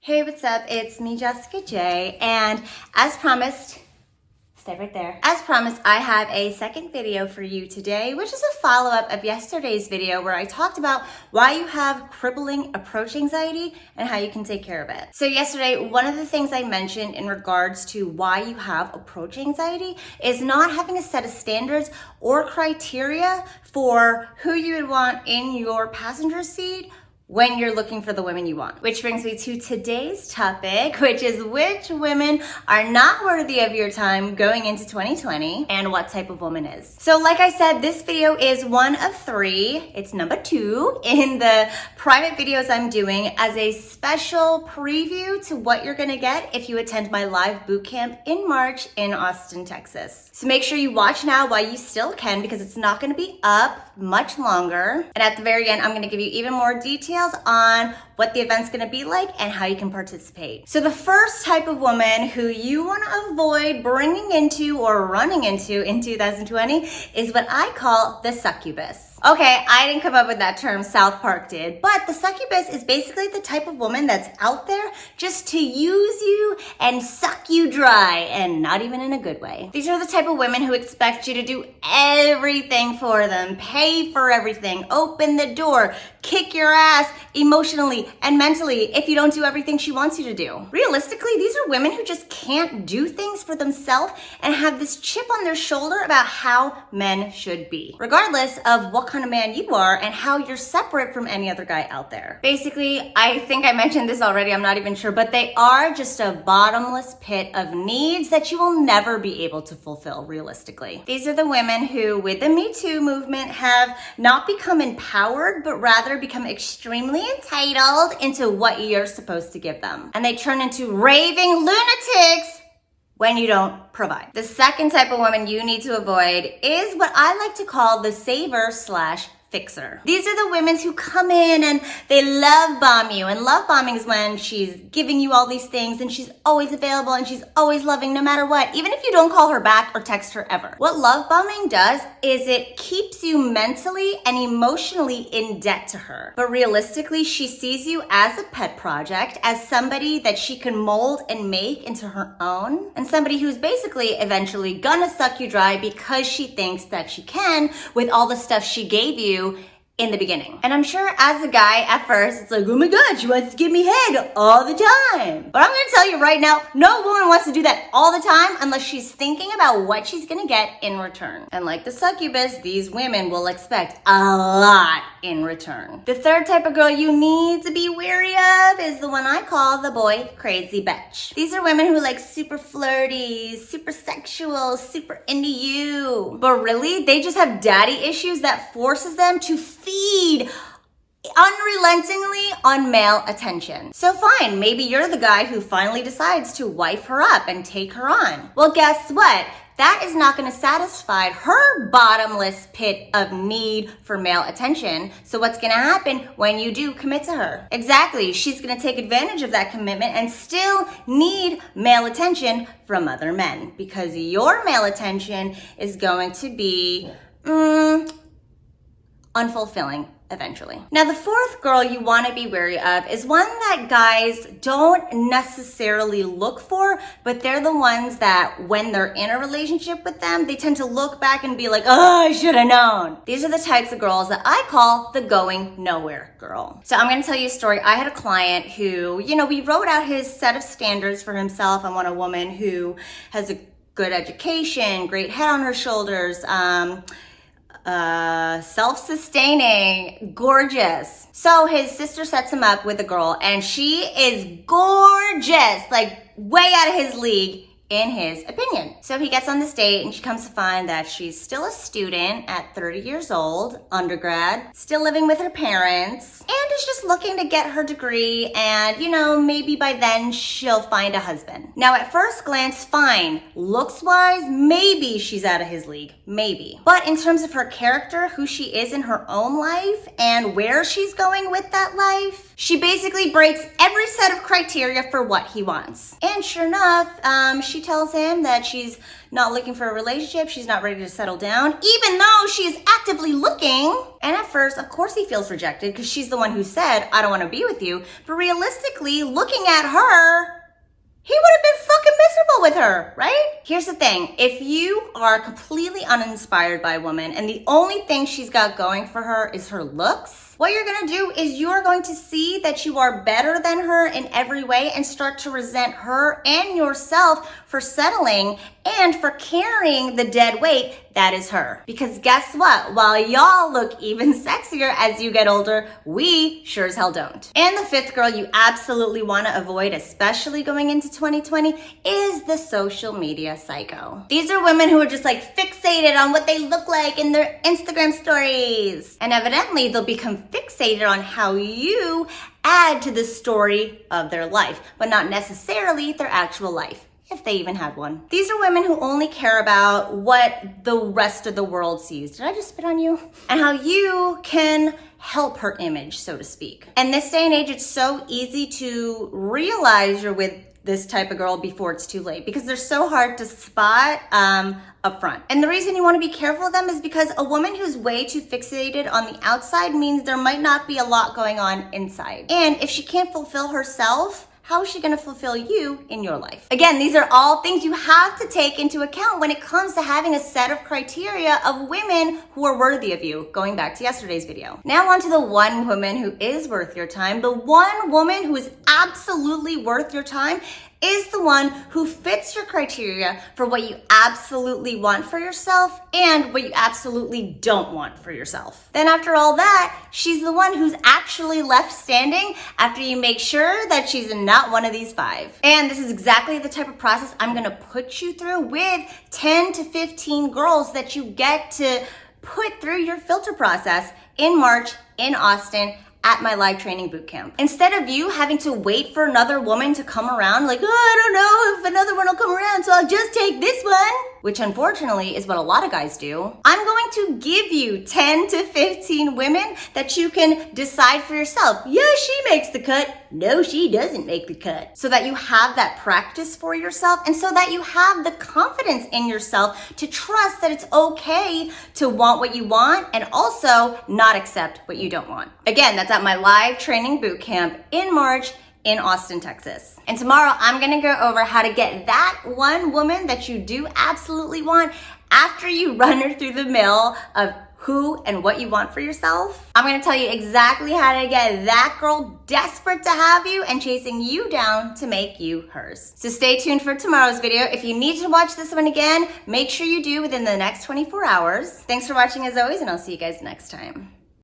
Hey, what's up? It's me, Jessica J, and as promised, stay right there. As promised, I have a second video for you today, which is a follow-up of yesterday's video where I talked about why you have crippling approach anxiety and how you can take care of it. So yesterday, one of the things I mentioned in regards to why you have approach anxiety is not having a set of standards or criteria for who you would want in your passenger seat when you're looking for the women you want. Which brings me to today's topic, which is which women are not worthy of your time going into 2020 and what type of woman is. So like I said, this video is one of three. It's number 2 in the private videos I'm doing as a special preview to what you're gonna get if you attend my live boot camp in March in Austin, Texas. So make sure you watch now while you still can because it's not gonna be up much longer. And at the very end, I'm gonna give you even more details on what the event's gonna be like and how you can participate. So the first type of woman who you wanna avoid bringing into or running into in 2020 is what I call the succubus. Okay, I didn't come up with that term, South Park did, but the succubus is basically the type of woman that's out there just to use you and suck you dry, and not even in a good way. These are the type of women who expect you to do everything for them, pay for everything, open the door, kick your ass emotionally and mentally if you don't do everything she wants you to do. Realistically, these are women who just can't do things for themselves and have this chip on their shoulder about how men should be, regardless of what kind of man you are and how you're separate from any other guy out there. Basically, I think I mentioned this already, I'm not even sure, but they are just a bottomless pit of needs that you will never be able to fulfill realistically. These are the women who, with the Me Too movement, have not become empowered, but rather become extremely entitled into what you're supposed to give them. And they turn into raving lunatics when you don't provide. The second type of woman you need to avoid is what I like to call the saver/fixer. These are the women who come in and they love bomb you. And love bombing is when she's giving you all these things and she's always available and she's always loving no matter what, even if you don't call her back or text her ever. What love bombing does is it keeps you mentally and emotionally in debt to her. But realistically, she sees you as a pet project, as somebody that she can mold and make into her own, and somebody who's basically eventually gonna suck you dry because she thinks that she can with all the stuff she gave you in the beginning. And I'm sure as a guy at first, it's like, oh my God, she wants to give me head all the time. But I'm gonna tell you right now, no woman wants to do that all the time unless she's thinking about what she's gonna get in return. And like the succubus, these women will expect a lot in return. The third type of girl you need to be wary of is the one I call the boy crazy bitch. These are women who like super flirty, super sexual, super into you. But really, they just have daddy issues that forces them to feed unrelentingly on male attention. So fine, maybe you're the guy who finally decides to wife her up and take her on. Well, guess what? That is not going to satisfy her bottomless pit of need for male attention. So what's going to happen when you do commit to her? Exactly. She's going to take advantage of that commitment and still need male attention from other men because your male attention is going to be unfulfilling eventually. Now, the fourth girl you want to be wary of is one that guys don't necessarily look for, but they're the ones that when they're in a relationship with them, they tend to look back and be like, oh, I should have known. These are the types of girls that I call the going nowhere girl. So I'm going to tell you a story. I had a client who, we wrote out his set of standards for himself. I want a woman who has a good education, great head on her shoulders, self-sustaining, gorgeous. So his sister sets him up with a girl and she is gorgeous, like way out of his league in his opinion. So he gets on this date and she comes to find that she's still a student at 30 years old, undergrad, still living with her parents, and is just looking to get her degree and, maybe by then she'll find a husband. Now at first glance, fine. Looks-wise, maybe she's out of his league, maybe. But in terms of her character, who she is in her own life, and where she's going with that life, she basically breaks every set of criteria for what he wants. And sure enough, she she tells him that she's not looking for a relationship, she's not ready to settle down, even though she is actively looking. And at first, of course he feels rejected because she's the one who said, I don't want to be with you. But realistically, looking at her, he would have been fucking miserable with her, right? Here's the thing. If you are completely uninspired by a woman and the only thing she's got going for her is her looks, what you're gonna do is you're going to see that you are better than her in every way and start to resent her and yourself for settling and for carrying the dead weight that is her. Because guess what? While y'all look even sexier as you get older, we sure as hell don't. And the fifth girl you absolutely wanna avoid, especially going into 2020, is the social media psycho. These are women who are just like fixated on what they look like in their Instagram stories. And evidently they'll become fixated on how you add to the story of their life, but not necessarily their actual life, if they even had one. These are women who only care about what the rest of the world sees. Did I just spit on you? And how you can help her image, so to speak. In this day and age, it's so easy to realize you're with this type of girl before it's too late because they're so hard to spot up front. And the reason you want to be careful of them is because a woman who's way too fixated on the outside means there might not be a lot going on inside. And if she can't fulfill herself, how is she going to fulfill you in your life? Again, these are all things you have to take into account when it comes to having a set of criteria of women who are worthy of you, going back to yesterday's video. Now on to the one woman who is worth your time. The one woman who is absolutely worth your time is the one who fits your criteria for what you absolutely want for yourself and what you absolutely don't want for yourself. Then after all that, she's the one who's actually left standing after you make sure that she's not one of these 5. And this is exactly the type of process I'm gonna put you through with 10 to 15 girls that you get to put through your filter process in March in Austin at my live training bootcamp. Instead of you having to wait for another woman to come around, like, oh, I don't know if another one will come around, so I'll just take this one, which unfortunately is what a lot of guys do. I'm going to give you 10 to 15 women that you can decide for yourself. Yeah, she makes the cut. No, she doesn't make the cut. So that you have that practice for yourself and so that you have the confidence in yourself to trust that it's okay to want what you want and also not accept what you don't want. Again, that's at my live training bootcamp in March in Austin, Texas. And tomorrow I'm gonna go over how to get that one woman that you do absolutely want after you run her through the mill of who and what you want for yourself. I'm gonna tell you exactly how to get that girl desperate to have you and chasing you down to make you hers. So stay tuned for tomorrow's video. If you need to watch this one again, make sure you do within the next 24 hours. Thanks for watching as always, and I'll see you guys next time.